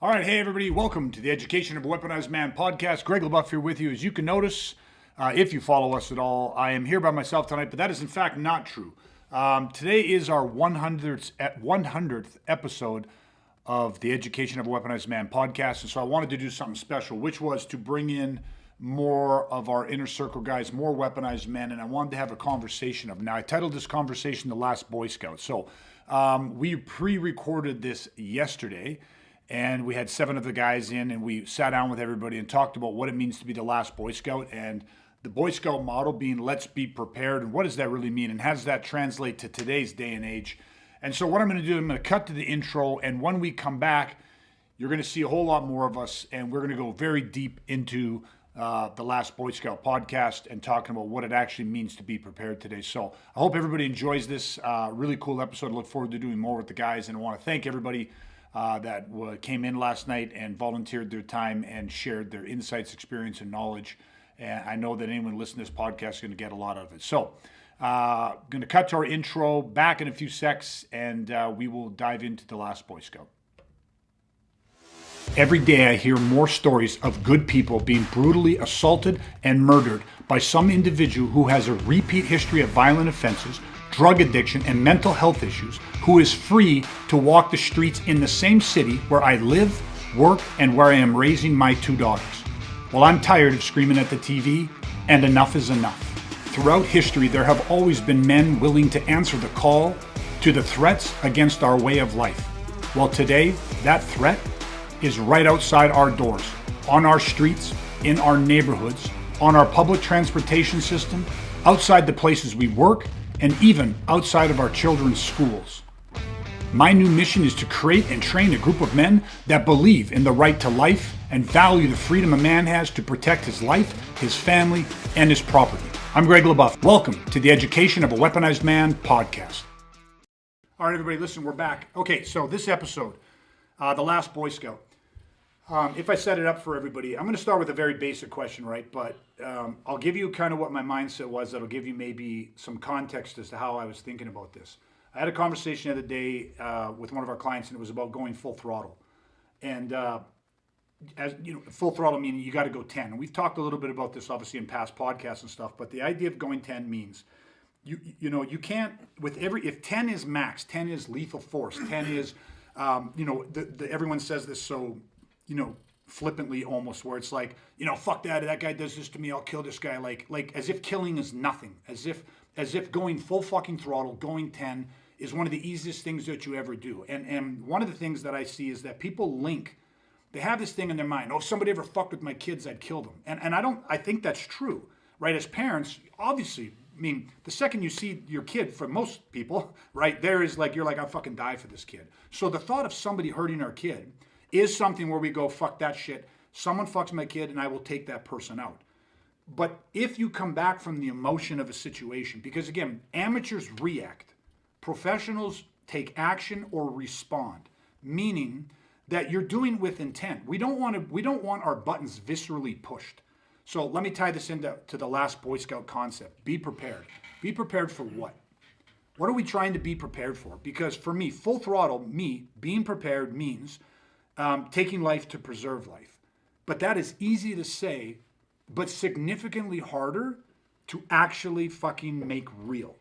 All right, hey everybody, welcome to the Education of a Weaponized Man podcast. Greg LeBuff here with you. As you can notice, if you follow us at all, I am here by myself tonight, but that is in fact not true. Today is our 100th episode of the Education of a Weaponized Man podcast, and so I wanted to do something special, which was to bring in more of our inner circle guys, more weaponized men, and I wanted to have a conversation of them. Now, I titled this conversation "The Last Boy Scout." So we pre-recorded this yesterday. And we had 7 of the guys in, and we sat down with everybody and talked about what it means to be the last Boy Scout, and the Boy Scout model being let's be prepared, and what does that really mean, and how does that translate to today's day and age. And so what I'm going to do, I'm going to cut to the intro, and when we come back, you're going to see a whole lot more of us, and we're going to go very deep into the Last Boy Scout podcast and talking about what it actually means to be prepared today. So I hope everybody enjoys this really cool episode. I look forward to doing more with the guys, and I want to thank everybody that came in last night and volunteered their time and shared their insights, experience, and knowledge. And I know that anyone listening to this podcast is going to get a lot out of it. So, going to cut to our intro, back in a few secs, and we will dive into the Last Boy Scout. Every day I hear more stories of good people being brutally assaulted and murdered by some individual who has a repeat history of violent offenses, drug addiction, and mental health issues, who is free to walk the streets in the same city where I live, work, and where I am raising my 2 daughters. Well, I'm tired of screaming at the TV, and enough is enough. Throughout history, there have always been men willing to answer the call to the threats against our way of life. Well, today, that threat is right outside our doors, on our streets, in our neighborhoods, on our public transportation system, outside the places we work, and even outside of our children's schools. My new mission is to create and train a group of men that believe in the right to life and value the freedom a man has to protect his life, his family, and his property. I'm Greg LeBuff. Welcome to the Education of a Weaponized Man podcast. All right, everybody, listen, we're back. Okay, so this episode, The Last Boy Scout. If I set it up for everybody, I'm going to start with a very basic question, right? But I'll give you kind of what my mindset was. That'll give you maybe some context as to how I was thinking about this. I had a conversation the other day with one of our clients, and it was about going full throttle. And as you know, full throttle meaning you got to go 10. And we've talked a little bit about this, obviously, in past podcasts and stuff. But the idea of going 10 means you can't if 10 is max, 10 is lethal force, 10 is everyone says this so. Flippantly almost, where it's like, fuck that guy does this to me, I'll kill this guy, like as if killing is nothing, as if going full fucking throttle, going 10 is one of the easiest things that you ever do. And one of the things that I see is that people they have this thing in their mind, if somebody ever fucked with my kids, I'd kill them. And I think that's true, right? As parents, obviously, I mean, the second you see your kid, for most people, right, there is like, you're like, I'll fucking die for this kid. So the thought of somebody hurting our kid is something where we go, fuck that shit. Someone fucks my kid and I will take that person out. But if you come back from the emotion of a situation, because again, amateurs react, professionals take action or respond, meaning that you're doing with intent. We don't want our buttons viscerally pushed. So let me tie this into the Last Boy Scout concept. Be prepared. Be prepared for what? What are we trying to be prepared for? Because for me, full throttle, being prepared means taking life to preserve life. But that is easy to say, but significantly harder to actually fucking make real.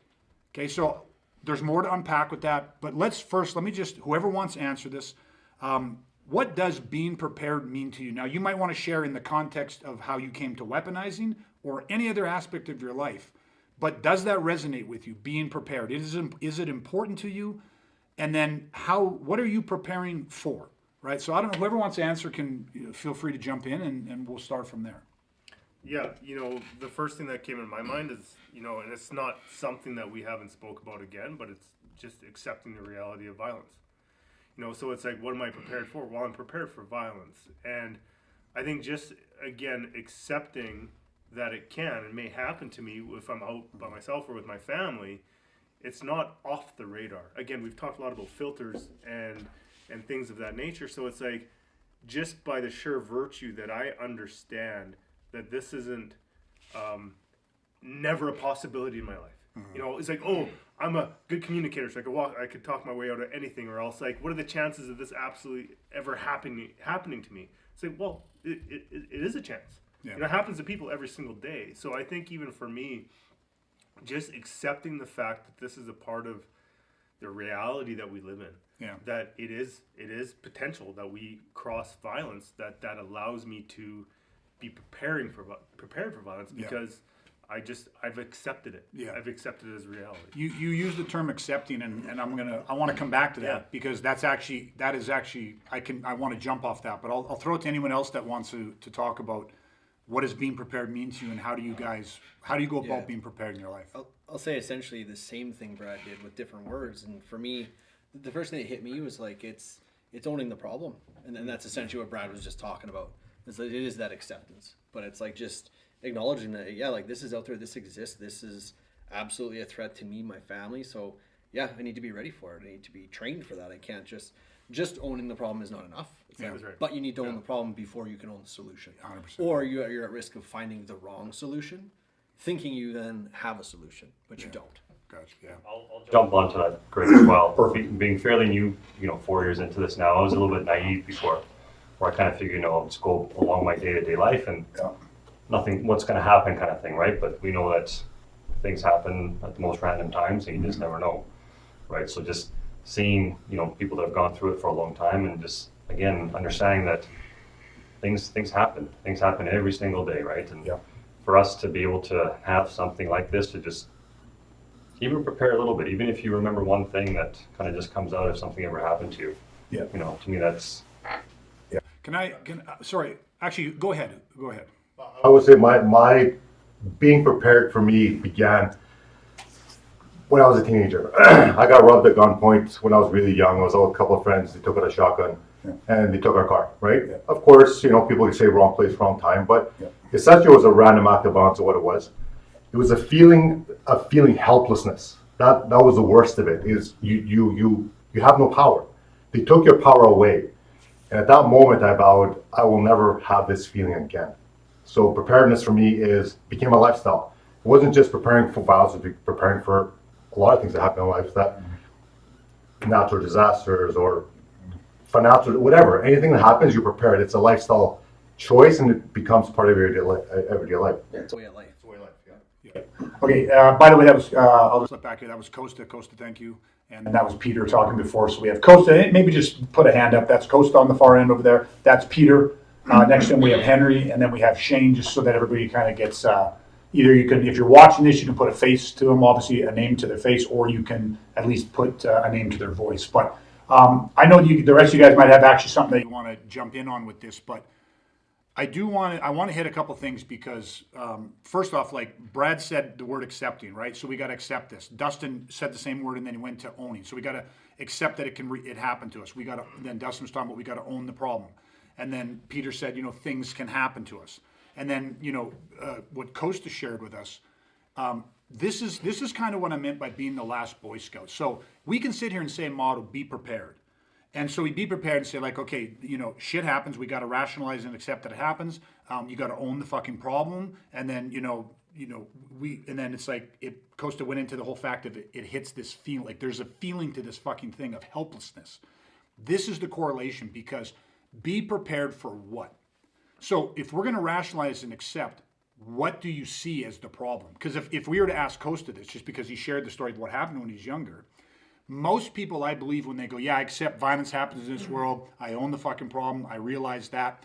Okay, so there's more to unpack with that, but whoever wants to answer this, what does being prepared mean to you? Now, you might want to share in the context of how you came to weaponizing or any other aspect of your life, but does that resonate with you, being prepared? Is it important to you? And then what are you preparing for? Right, so I don't know. Whoever wants to answer can feel free to jump in, and we'll start from there. Yeah, the first thing that came in my mind is, and it's not something that we haven't spoke about again, but it's just accepting the reality of violence. So it's like, what am I prepared for? Well, I'm prepared for violence, and I think just again accepting that it can and may happen to me if I'm out by myself or with my family. It's not off the radar. Again, we've talked a lot about filters and things of that nature. So it's like, just by the sheer virtue that I understand that this isn't never a possibility in my life. Mm-hmm. It's like, I'm a good communicator, so I could talk my way out of anything, or else like, what are the chances of this absolutely ever happening to me? It's like, well, it is a chance. Yeah. It happens to people every single day. So I think even for me, just accepting the fact that this is a part of the reality that we live in. Yeah. That it is potential that we cross violence, that allows me to be prepared for violence, because I've accepted it. Yeah. I've accepted it as reality. You use the term accepting, and I want to come back to that, Yeah. because that is actually I want to jump off that, but I'll throw it to anyone else that wants to talk about what does being prepared mean to you, and how do you go about being prepared in your life? I'll say essentially the same thing Brad did with different words. And for me, the first thing that hit me was like, it's owning the problem. And then that's essentially what Brad was just talking about. It's like, it is that acceptance, but it's like just acknowledging that, yeah, like this is out there, this exists, this is absolutely a threat to me, my family. So yeah, I need to be ready for it. I need to be trained for that. I can't just owning the problem is not enough. Yeah. That's right. But you need to own the problem before you can own the solution. 100%. Or you're at risk of finding the wrong solution, thinking you then have a solution, but you don't. Gotcha. Yeah. I'll jump onto that great as well. Being fairly new, 4 years into this now, I was a little bit naive before, where I kind of figured, I'll just go along my day-to-day life and nothing, what's going to happen kind of thing, right? But we know that things happen at the most random times, and you just never know, right? So just seeing, people that have gone through it for a long time, and just, again, understanding that things happen every single day, right? And for us to be able to have something like this, to just even prepare a little bit, even if you remember one thing that kind of just comes out if something ever happened to you. Yeah. To me, that's. Sorry, actually, go ahead. I would say my being prepared for me began when I was a teenager. I got robbed at gunpoint when I was really young. I was with a couple of friends. They took out a shotgun and they took our car, right? Yeah. Of course, people can say wrong place, wrong time, but essentially it was a random act of violence of what it was. It was a feeling helplessness. That was the worst of it, is you have no power. They took your power away. And at that moment I vowed I will never have this feeling again. So preparedness for me became a lifestyle. It wasn't just preparing for violence, it was preparing for a lot of things that happen in life, that natural disasters or financial, whatever. Anything that happens, you're prepared. It's a lifestyle choice, and it becomes part of your everyday life. Yeah, it's a way of life. Okay, by the way, that was, I'll just slip back here. That was Costa. Costa, thank you. And that was Peter talking before. So we have Costa. Maybe just put a hand up. That's Costa on the far end over there. That's Peter. Next to him, we have Henry. And then we have Shane, just so that everybody kind of gets, either you can, if you're watching this, you can put a face to them, obviously a name to their face, or you can at least put a name to their voice. But I know the rest of you guys might have actually something that you want to jump in on with this, but I want to hit a couple things, because first off, like Brad said, the word accepting, right? So we got to accept this. Dustin said the same word, and then he went to owning. So we got to accept that it happened to us. We got to. Then Dustin was talking about we got to own the problem, and then Peter said, things can happen to us, and then what Costa shared with us. This is kind of what I meant by being the last Boy Scout. So we can sit here and say a motto, be prepared. And so we be prepared and say, like, okay, shit happens. We got to rationalize and accept that it happens. You got to own the fucking problem. And then, and then it's like, Costa went into the whole fact of it hits this feeling, like there's a feeling to this fucking thing of helplessness. This is the correlation, because be prepared for what? So if we're going to rationalize and accept, what do you see as the problem? Because if we were to ask Costa this, just because he shared the story of what happened when he was younger, most people, I believe, when they go, yeah, I accept violence happens in this world, I own the fucking problem, I realize that,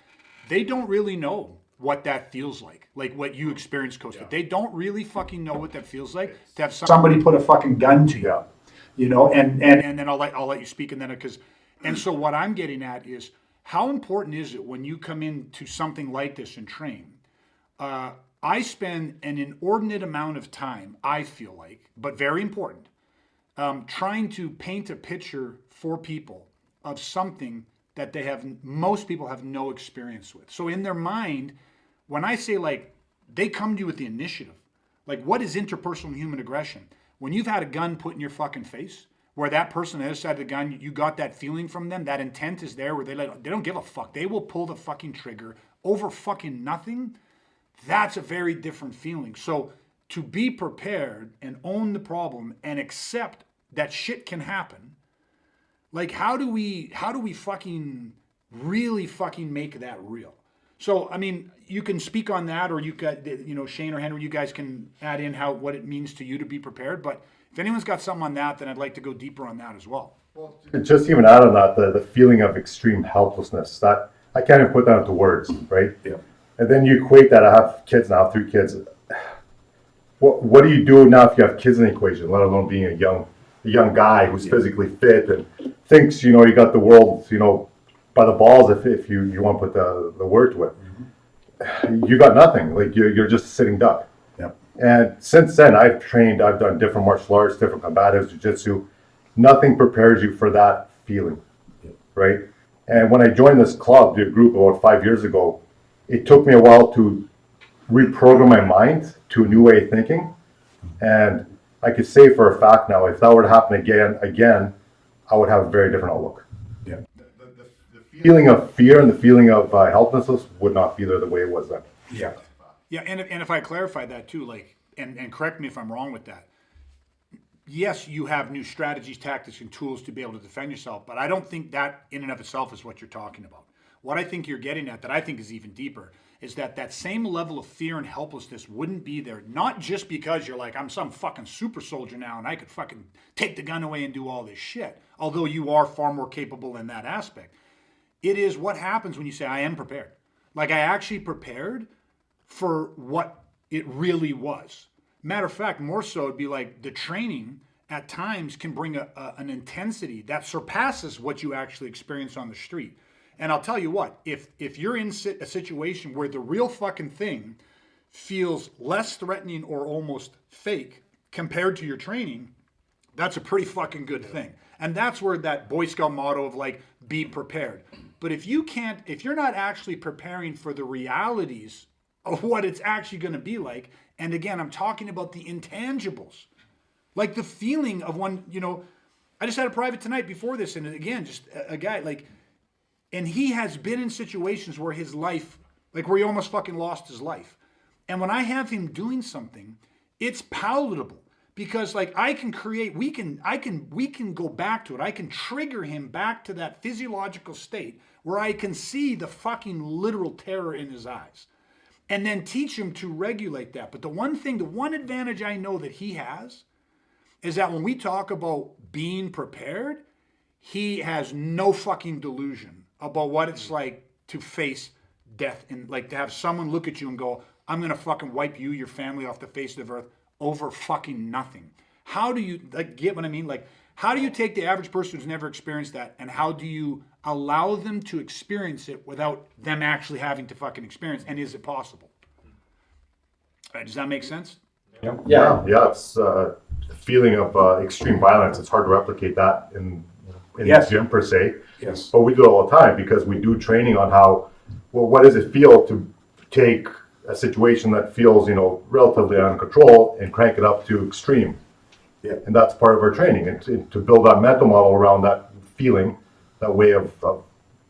they don't really know what that feels like what you experienced, Costa. Yeah. They don't really fucking know what that feels like to have somebody put a fucking gun to you, and then I'll let you speak, and then and so what I'm getting at is, how important is it when you come into something like this and train? I spend an inordinate amount of time, I feel like, but very important, trying to paint a picture for people of something that most people have no experience with. So in their mind, when I say, like, they come to you with the initiative, like, what is interpersonal human aggression? When you've had a gun put in your fucking face, where that person on the other side of the gun, you got that feeling from them, that intent is there, where they don't give a fuck. They will pull the fucking trigger over fucking nothing. That's a very different feeling. So to be prepared and own the problem and accept that shit can happen. Like, how do we fucking really fucking make that real? So, I mean, you can speak on that, or you got, Shane or Henry, you guys can add in what it means to you to be prepared. But if anyone's got something on that, then I'd like to go deeper on that as well. Just even add on that, the feeling of extreme helplessness, that I can't even put that into words, right? Yeah. And then you equate that. I have kids now, 3 kids. What do you do now if you have kids in the equation, let alone being a young guy who's physically fit and thinks, you got the world, by the balls, if you want to put the word to it. You got nothing. Like, you're just a sitting duck. Yep. And since then, I've done different martial arts, different combatives, jiu-jitsu. Nothing prepares you for that feeling, right? And when I joined this club, the group about 5 years ago, it took me a while to reprogram my mind to a new way of thinking. And I could say for a fact now, if that were to happen again, I would have a very different outlook. Yeah. The feeling of fear and the feeling of helplessness would not be there the way it was then. Yeah. Yeah, and if I clarify that too, like, and correct me if I'm wrong with that. Yes, you have new strategies, tactics, and tools to be able to defend yourself, but I don't think that in and of itself is what you're talking about. What I think you're getting at, that I think is even deeper, is that same level of fear and helplessness wouldn't be there, not just because you're like, I'm some fucking super soldier now and I could fucking take the gun away and do all this shit, although you are far more capable in that aspect. It is what happens when you say, I am prepared. Like, I actually prepared for what it really was. Matter of fact, more so, it'd be like the training at times can bring an intensity that surpasses what you actually experience on the street. And I'll tell you what, if you're in a situation where the real fucking thing feels less threatening or almost fake compared to your training, that's a pretty fucking good thing. And that's where that Boy Scout motto of like, be prepared. But if you're not actually preparing for the realities of what it's actually going to be like, and again, I'm talking about the intangibles, like the feeling of one, I just had a private tonight before this, and again, just a guy like, and he has been in situations where his life, like where he almost fucking lost his life. And when I have him doing something, it's palatable because like we can go back to it. I can trigger him back to that physiological state where I can see the fucking literal terror in his eyes and then teach him to regulate that. But the one advantage I know that he has is that when we talk about being prepared, he has no fucking delusion about what it's like to face death and like to have someone look at you and go, I'm going to fucking wipe you, your family off the face of the earth over fucking nothing. How do you get what I mean? Like, how do you take the average person who's never experienced that and how do you allow them to experience it without them actually having to fucking experience? And is it possible? Does that make sense? Yeah. It's the feeling of extreme violence. It's hard to replicate that in Yes. the gym per se. Yes. But we do it all the time because we do training on what does it feel to take a situation that feels, relatively out of control and crank it up to extreme. Yeah. And that's part of our training, and to build that mental model around that feeling, that way of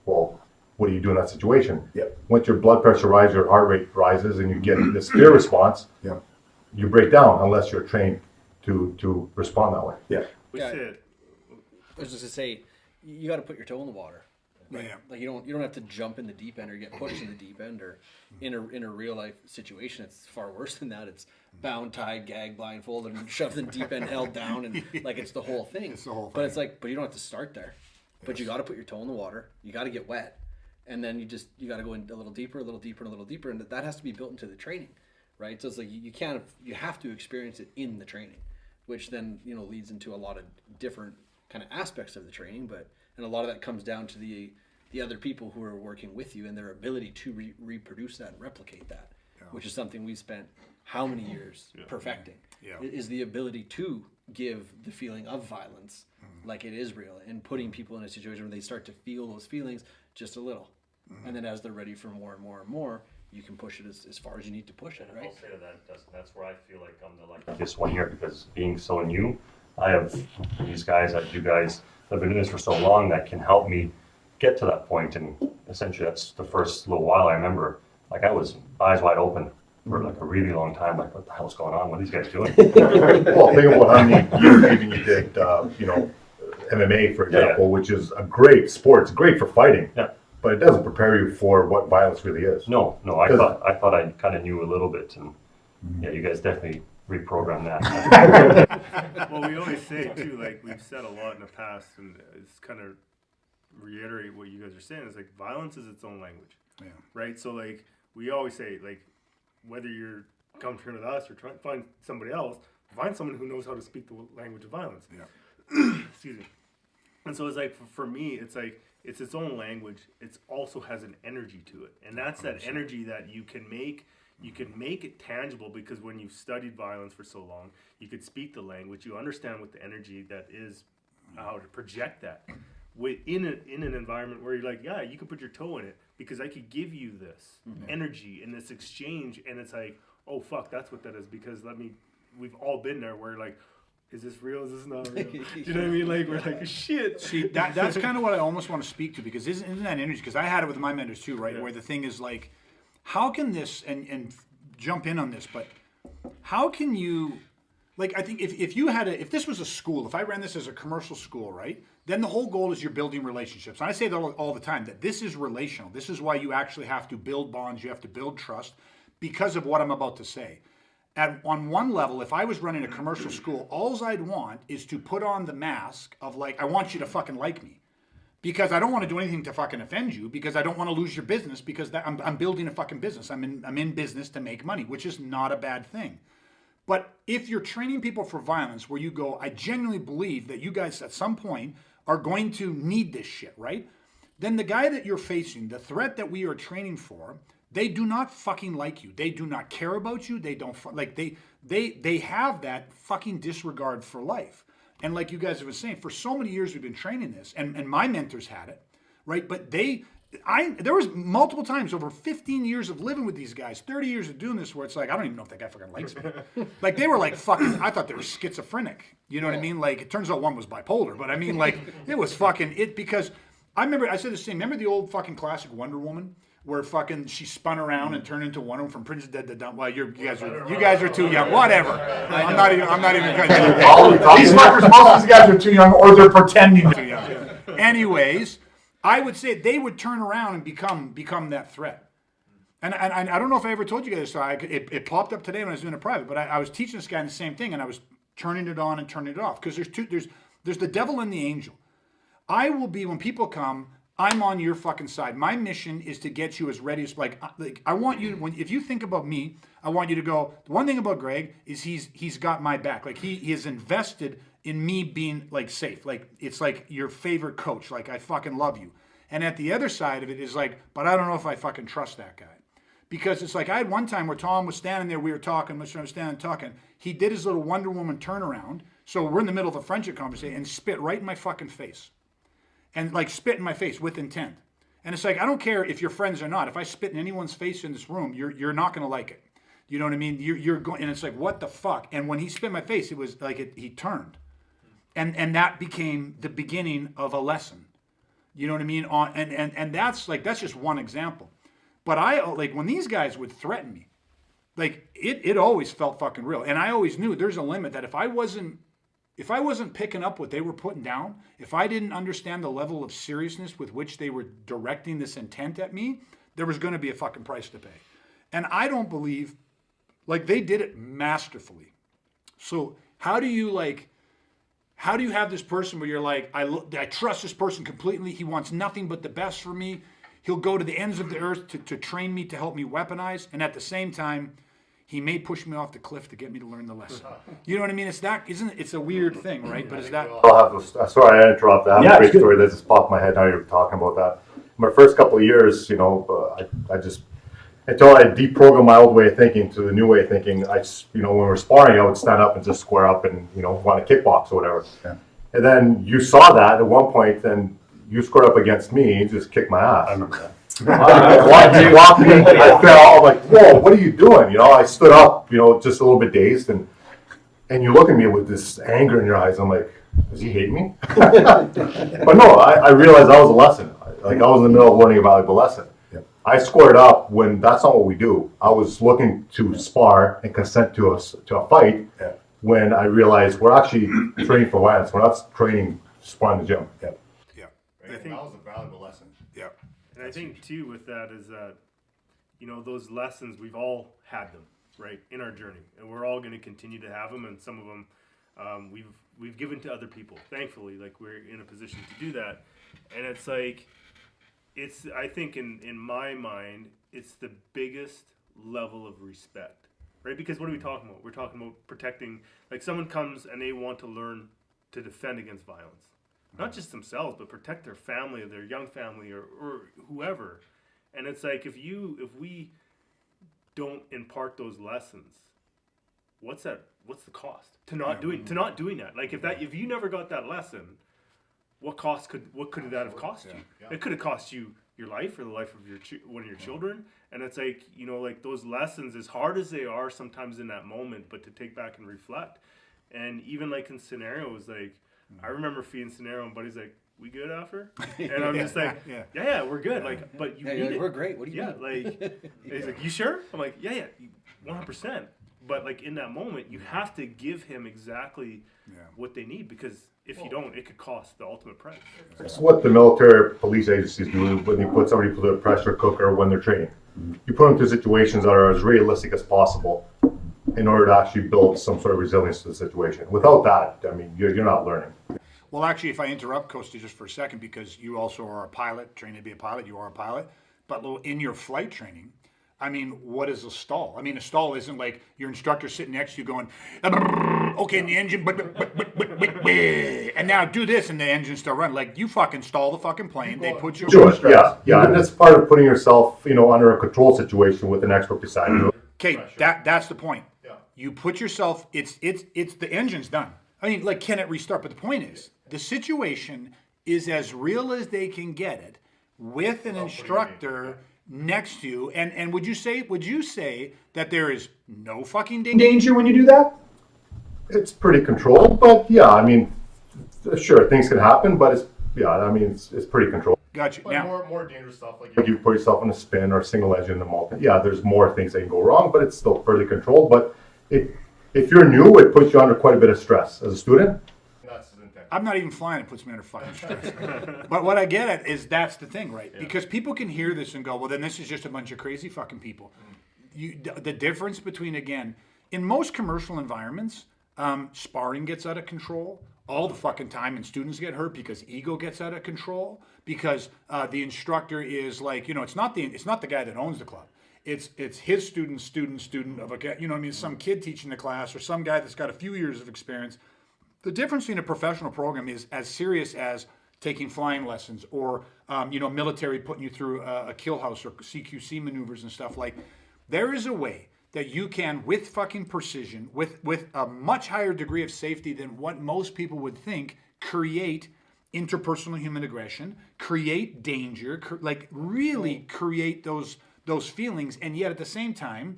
what do you do in that situation? Yeah. Once your blood pressure rises, your heart rate rises, and you get this fear response, Yeah. you break down unless you're trained to respond that way. Yeah. We Yeah. said, I was just to say, you got to put your toe in the water. Right? Yeah. Like you don't have to jump in the deep end or get pushed in the deep end or in a real life situation. It's far worse than that. It's bound, tied, gagged, blindfolded, and shoved in the deep end, held down, and like it's the whole thing. It's the whole But thing. it's like, but you don't have to start there. But you got to put your toe in the water. You got to get wet, and then you got to go in a little deeper, a little deeper, and a little deeper, and that has to be built into the training, right? So it's like you have to experience it in the training, which then leads into a lot of different kind of aspects of the training, and a lot of that comes down to the other people who are working with you and their ability to reproduce that and replicate that, which is something we spent how many years perfecting. Yeah. Is the ability to give the feeling of violence like it is real and putting people in a situation where they start to feel those feelings just a little, and then as they're ready for more and more and more, you can push it as far as you need to push it, right? I'll say to that, Dustin, that's where I feel like I'm the this one here because being so new, I have these guys, you guys that have been doing this for so long that can help me get to that point. And essentially that's the first little while I remember, like I was eyes wide open for like a really long time. Like, what the hell's going on? What are these guys doing? Well, think about how many years even you did, MMA, for example, which is a great sport. It's great for fighting, but it doesn't prepare you for what violence really is. No, I thought I kind of knew a little bit, and yeah, you guys definitely reprogrammed that. Well, we always say too, like we've said a lot in the past, and it's kind of reiterate what you guys are saying is like violence is its own language, right? So like we always say, like whether you're come train with us or try to find somebody else, find someone who knows how to speak the language of violence. Excuse me. And so it's like for me, it's like it's its own language. It also has an energy to it, and that's that energy that you can make. You can make it tangible because when you've studied violence for so long, you could speak the language. You understand what the energy that is, how to project that in an environment where you're like, yeah, you can put your toe in it because I could give you this energy in this exchange, and it's like, oh fuck, that's what that is. Because we've all been there where like, is this real? Is this not real? Do you know what I mean? Like we're like, shit. See, that's kind of what I almost want to speak to, because isn't that energy? Because I had it with my mentors too, right? Where the thing is like, how can this, and jump in on this, but how can you, like, I think if this was a school, if I ran this as a commercial school, right, then the whole goal is you're building relationships. And I say that all the time, that this is relational. This is why you actually have to build bonds, you have to build trust, because of what I'm about to say. On one level, if I was running a commercial school, all I'd want is to put on the mask of like, I want you to fucking like me. Because I don't want to do anything to fucking offend you, because I don't want to lose your business, because I'm building a fucking business. I'm in business to make money, which is not a bad thing. But if you're training people for violence, where you go, I genuinely believe that you guys at some point are going to need this shit, right? Then the guy that you're facing, the threat that we are training for, they do not fucking like you. They do not care about you. They don't like they have that fucking disregard for life. And like you guys have been saying, for so many years we've been training this, and my mentors had it, right? But there was multiple times over 15 years of living with these guys, 30 years of doing this, where it's like, I don't even know if that guy fucking likes me. Like they were like fucking, I thought they were schizophrenic. You know what I mean? Like it turns out one was bipolar, but I mean like it was fucking it, because I remember, I said the same, remember the old fucking classic Wonder Woman? Where fucking she spun around and turned into one of them from Princess Dead to Dumb. Well, you guys are too young. Whatever. I'm not even These fuckers, most of these guys are too young, or they're pretending too young. Anyways, I would say they would turn around and become that threat. And I don't know if I ever told you guys, so it popped up today when I was doing it private. But I was teaching this guy the same thing, and I was turning it on and turning it off, because there's the devil and the angel. I will be, when people come, I'm on your fucking side. My mission is to get you as ready as like I want you, if you think about me, I want you to go, the one thing about Greg is he's got my back. Like he is invested in me being like safe. Like it's like your favorite coach. Like I fucking love you. And at the other side of it is like, but I don't know if I fucking trust that guy. Because it's like I had one time where Tom was standing there, we were talking, Mr. I was standing talking. He did his little Wonder Woman turnaround. So we're in the middle of a friendship conversation, and spit right in my fucking face. And like spit in my face with intent. And it's like, I don't care if you're friends or not. If I spit in anyone's face in this room, you're not going to like it. You know what I mean? You're going, and it's like, what the fuck? And when he spit in my face, it was like he turned. And that became the beginning of a lesson. You know what I mean? And that's just one example. But I, like, when these guys would threaten me, like it always felt fucking real. And I always knew there's a limit that if I wasn't picking up what they were putting down, if I didn't understand the level of seriousness with which they were directing this intent at me, there was going to be a fucking price to pay. And I don't believe, like, they did it masterfully. So how do you have this person where you're like, I trust this person completely. He wants nothing but the best for me. He'll go to the ends of the earth to train me, to help me weaponize. And at the same time, he may push me off the cliff to get me to learn the lesson. You know what I mean? It's a weird thing, right? But is that? Sorry, I interrupted. I have a great story that just popped in my head now you're talking about that. My first couple of years, I just, until I deprogrammed my old way of thinking to the new way of thinking, when we're sparring, I would stand up and just square up and, want to kickbox or whatever. Yeah. And then you saw that at one point, and you squared up against me and just kicked my ass. I remember that. I walked in, I fell, I'm like, whoa, what are you doing? I stood up, just a little bit dazed, and you look at me with this anger in your eyes. I'm like, does he hate me? But no, I realized that was a lesson. Like I was in the middle of learning a valuable lesson. Yep. I squared up when that's not what we do. I was looking to spar and consent to a fight when I realized we're actually training for violence. We're not training to spar in the gym. Yeah. I think- that was a valuable lesson. Yeah. And I think too with that is that, you know, those lessons, we've all had them, right, in our journey, and we're all going to continue to have them, and some of them we've given to other people. Thankfully, like we're in a position to do that, and it's like, I think in my mind, it's the biggest level of respect, right? Because what are we talking about? We're talking about protecting, like someone comes and they want to learn to defend against violence. Not just themselves, but protect their family, or their young family, or whoever. And it's like if we don't impart those lessons, what's the cost to not doing that? Like if you never got that lesson, what could that have cost you? It could have cost you your life or the life of one of your children. And it's like, you know, like those lessons, as hard as they are sometimes in that moment, but to take back and reflect. And even like in scenarios, like I remember feeding scenario and buddy's like, we good after? And I'm just like, yeah, we're good. Like, but you need like, it. we're great. What do you Yeah, mean? like he's like, you sure? I'm like, yeah, 100%. But like in that moment, you have to give him exactly what they need, because if you don't, it could cost the ultimate price. It's what the military police agencies do when they put somebody through the pressure cooker when they're training. You put them through situations that are as realistic as possible in order to actually build some sort of resilience to the situation. Without that, I mean, you're not learning. Well, actually, if I interrupt, Costa, just for a second, because you also are a pilot, trained to be a pilot, you are a pilot. But in your flight training, I mean, what is a stall? I mean, a stall isn't like your instructor sitting next to you going, okay, in the engine, and now do this, and the engine's still running. Like, you fucking stall the fucking plane. They put you Sure, yeah, and that's part of putting yourself, you know, under a control situation with an expert beside you. Okay, that's the point. Yeah. You put yourself. It's the engine's done. I mean, like, can it restart? But the point is, the situation is as real as they can get it, with an instructor next to you. And would you say that there is no fucking danger when you do that? It's pretty controlled, but yeah, I mean, sure, things can happen, but it's pretty controlled. Gotcha. But Now, more dangerous stuff, like you put yourself in a spin or a single engine in the multi. Yeah, there's more things that can go wrong, but it's still fairly controlled. But if you're new, it puts you under quite a bit of stress as a student. I'm not even flying. It puts me under fucking stress. But what I get at is that's the thing, right? Yeah. Because people can hear this and go, well, then this is just a bunch of crazy fucking people. The difference between, again, in most commercial environments, sparring gets out of control all the fucking time, and students get hurt because ego gets out of control, because the instructor is like, you know, it's not the guy that owns the club. It's his student of a guy, you know what I mean, some kid teaching the class or some guy that's got a few years of experience. The difference between a professional program is as serious as taking flying lessons or, military putting you through a kill house or CQC maneuvers and stuff. Like, there is a way that you can, with fucking precision, with a much higher degree of safety than what most people would think, create interpersonal human aggression, create danger, really create those feelings, and yet at the same time,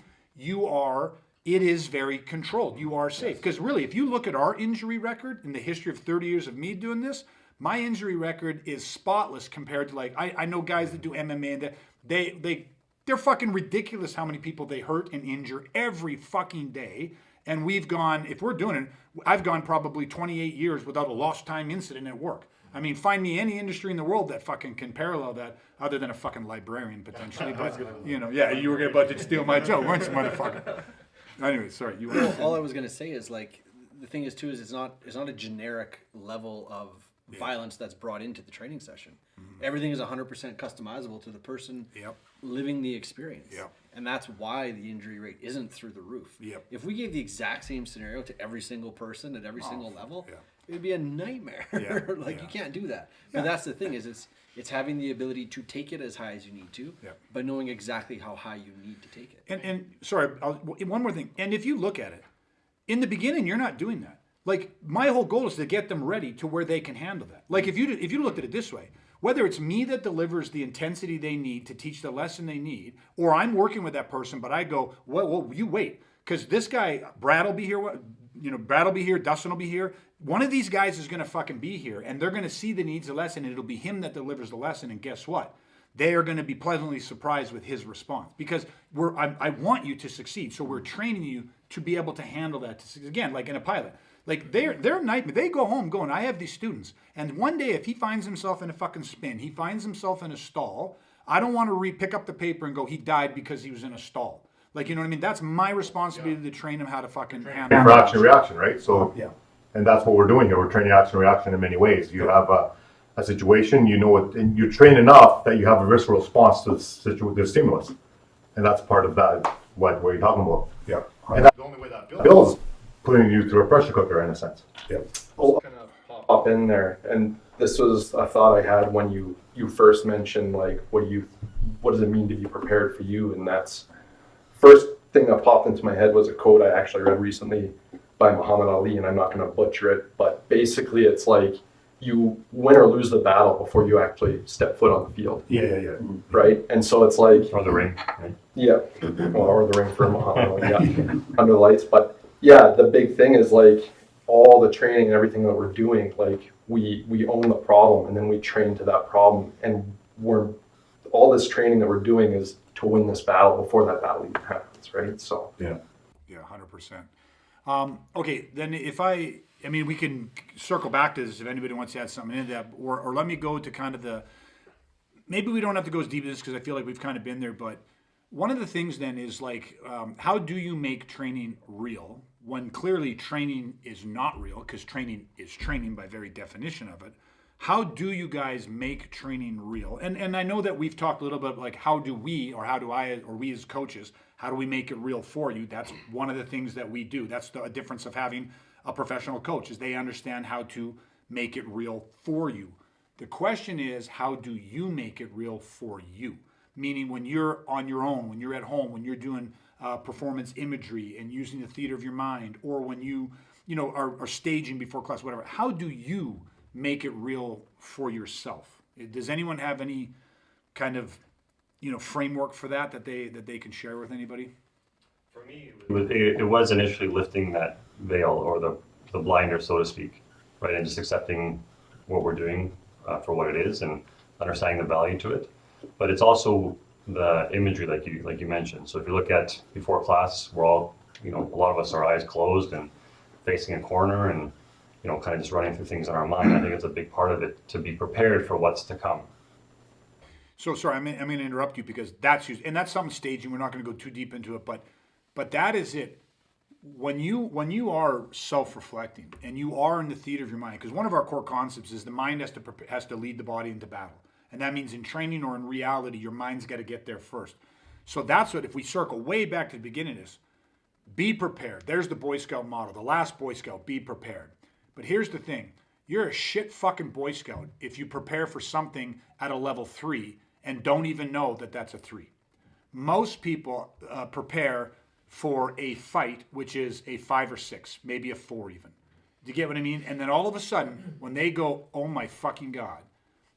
it is very controlled. You are safe. Because really, if you look at our injury record in the history of 30 years of me doing this, my injury record is spotless compared to, like, I know guys that do MMA and they're fucking ridiculous how many people they hurt and injure every fucking day. And we've gone, if we're doing it, I've gone probably 28 years without a lost time incident at work. I mean, find me any industry in the world that fucking can parallel that, other than a fucking librarian potentially. But, you were about to steal my joke, weren't you, motherfucker? Anyway, sorry. All I was gonna say is, like, the thing is too is it's not a generic level of violence that's brought into the training session. Mm-hmm. Everything is 100% customizable to the person living the experience. Yep. And that's why the injury rate isn't through the roof. Yep. If we gave the exact same scenario to every single person at every single level, it'd be a nightmare. Yeah. You can't do that. But that's the thing is it's having the ability to take it as high as you need to, but knowing exactly how high you need to take it. And sorry, one more thing. And if you look at it, in the beginning, you're not doing that. Like, my whole goal is to get them ready to where they can handle that. Like, if you looked at it this way, whether it's me that delivers the intensity they need to teach the lesson they need, or I'm working with that person, but I go, well, you wait, because this guy, Brad will be here, Brad will be here, Dustin will be here. One of these guys is going to fucking be here, and they're going to see the needs of the lesson, and it'll be him that delivers the lesson. And guess what? they are going to be pleasantly surprised with his response because I want you to succeed. So we're training you to be able to handle that. Again, like in a pilot, like their nightmare, they go home going, I have these students. And one day, if he finds himself in a fucking spin, he finds himself in a stall, I don't want to pick up the paper and go, he died because he was in a stall. Like, you know what I mean? That's my responsibility to train him how to fucking handle For action reaction, right? So Yeah. and that's what we're doing here. We're training action reaction in many ways. You have a situation, you know what, and you train enough that you have a visceral response to the stimulus, and that's part of that. What you're talking about? Yeah. And that's the only way that builds putting you through a pressure cooker in a sense. Yeah. I'll kind of pop in there, and this was a thought I had when you first mentioned like what does it mean to be prepared for you, and that's first thing that popped into my head was a quote I actually read recently by Muhammad Ali, and I'm not going to butcher it, but basically it's like you win or lose the battle before you actually step foot on the field. Yeah. Right, and so it's like Or the ring, right? yeah, well, or the ring for Muhammad Ali, yeah, under the lights. But yeah, the big thing is like all the training and everything that we're doing, like we own the problem and then we train to that problem, and all this training that we're doing is to win this battle before that battle even happens, right? So Yeah. Yeah, 100%. Okay, then I mean, we can circle back to this if anybody wants to add something into that, or let me go to kind of maybe we don't have to go as deep as this because I feel like we've kind of been there, but one of the things then is like, how do you make training real when clearly training is not real because training is training by very definition of it? How do you guys make training real? And I know that we've talked a little bit like how do we as coaches, how do we make it real for you? That's one of the things that we do. That's the difference of having a professional coach is they understand how to make it real for you. The question is, how do you make it real for you? Meaning when you're on your own, when you're at home, when you're doing performance imagery and using the theater of your mind, or when you are staging before class, whatever. How do you make it real for yourself? Does anyone have any kind of framework for that they can share with anybody? For me, it was initially lifting that veil or the blinder, so to speak, right, and just accepting what we're doing for what it is and understanding the value to it. But it's also the imagery, like you mentioned. So if you look at before class, we're all, a lot of us, our eyes closed and facing a corner and kind of just running through things in our mind. I think it's a big part of it to be prepared for what's to come. So sorry, I'm going to interrupt you because that's used, and that's something staging. We're not going to go too deep into it, but that is it. When you are self-reflecting and you are in the theater of your mind, because one of our core concepts is the mind has to lead the body into battle, and that means in training or in reality, your mind's got to get there first. So that's what, if we circle way back to the beginning, is be prepared. There's the Boy Scout model, the last Boy Scout, be prepared. But here's the thing: you're a shit fucking Boy Scout if you prepare for something at a level 3 and don't even know that that's a 3. Most people prepare for a fight, which is a 5 or 6, maybe a 4 even. Do you get what I mean? And then all of a sudden, when they go, oh my fucking God,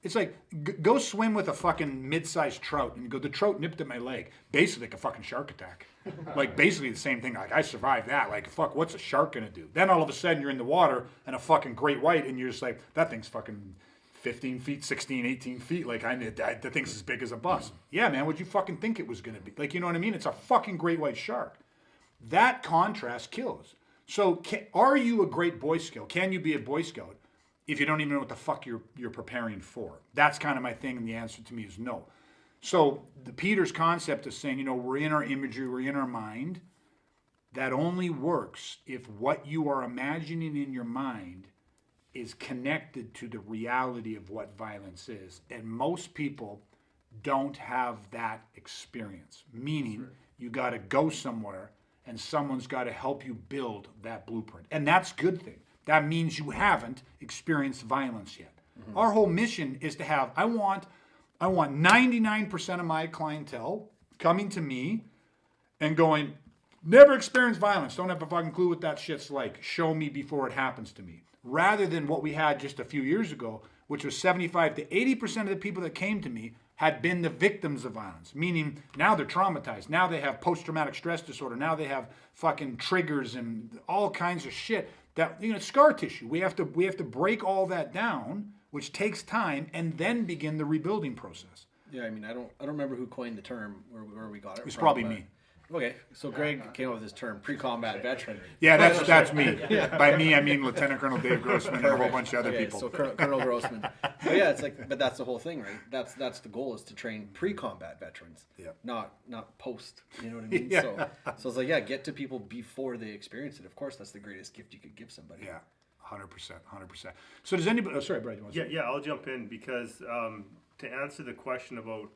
it's like, go swim with a fucking mid-sized trout and go, the trout nipped at my leg. Basically like a fucking shark attack. Like basically the same thing. Like I survived that. Like fuck, what's a shark gonna do? Then all of a sudden you're in the water and a fucking great white and you're just like, that thing's fucking 15 feet, 16, 18 feet. Like the thing's as big as a bus. Yeah, man, what'd you fucking think it was gonna be? Like, you know what I mean? It's a fucking great white shark. That contrast kills. So are you a great Boy Scout? Can you be a Boy Scout if you don't even know what the fuck you're preparing for? That's kind of my thing, and the answer to me is no. So the Peter's concept of saying, we're in our imagery, we're in our mind, that only works if what you are imagining in your mind is connected to the reality of what violence is. And most people don't have that experience, meaning you got to go somewhere and someone's got to help you build that blueprint. And that's a good thing. That means you haven't experienced violence yet. Mm-hmm. Our whole mission is to have, I want 99% of my clientele coming to me and going, never experienced violence, don't have a fucking clue what that shit's like, show me before it happens to me. Rather than what we had just a few years ago, which was 75 to 80% of the people that came to me had been the victims of violence, meaning now they're traumatized. Now they have post-traumatic stress disorder. Now they have fucking triggers and all kinds of shit that, scar tissue. We have to break all that down, which takes time, and then begin the rebuilding process. Yeah, I mean, I don't remember who coined the term where we got it. It's from, probably but- me. Okay, so Greg came up with this term, pre-combat veteran. Yeah, that's me. By me, I mean Lieutenant Colonel Dave Grossman and a whole bunch of other Okay, people. so Colonel Grossman. But yeah, it's like, but that's the whole thing, right? That's the goal, is to train pre-combat veterans, Yeah. not post. You know what I mean? Yeah. So it's like, yeah, get to people before they experience it. Of course, that's the greatest gift you could give somebody. Yeah, 100%. So does anybody? Oh, sorry, Brad. You want to say? Yeah, I'll jump in because to answer the question about,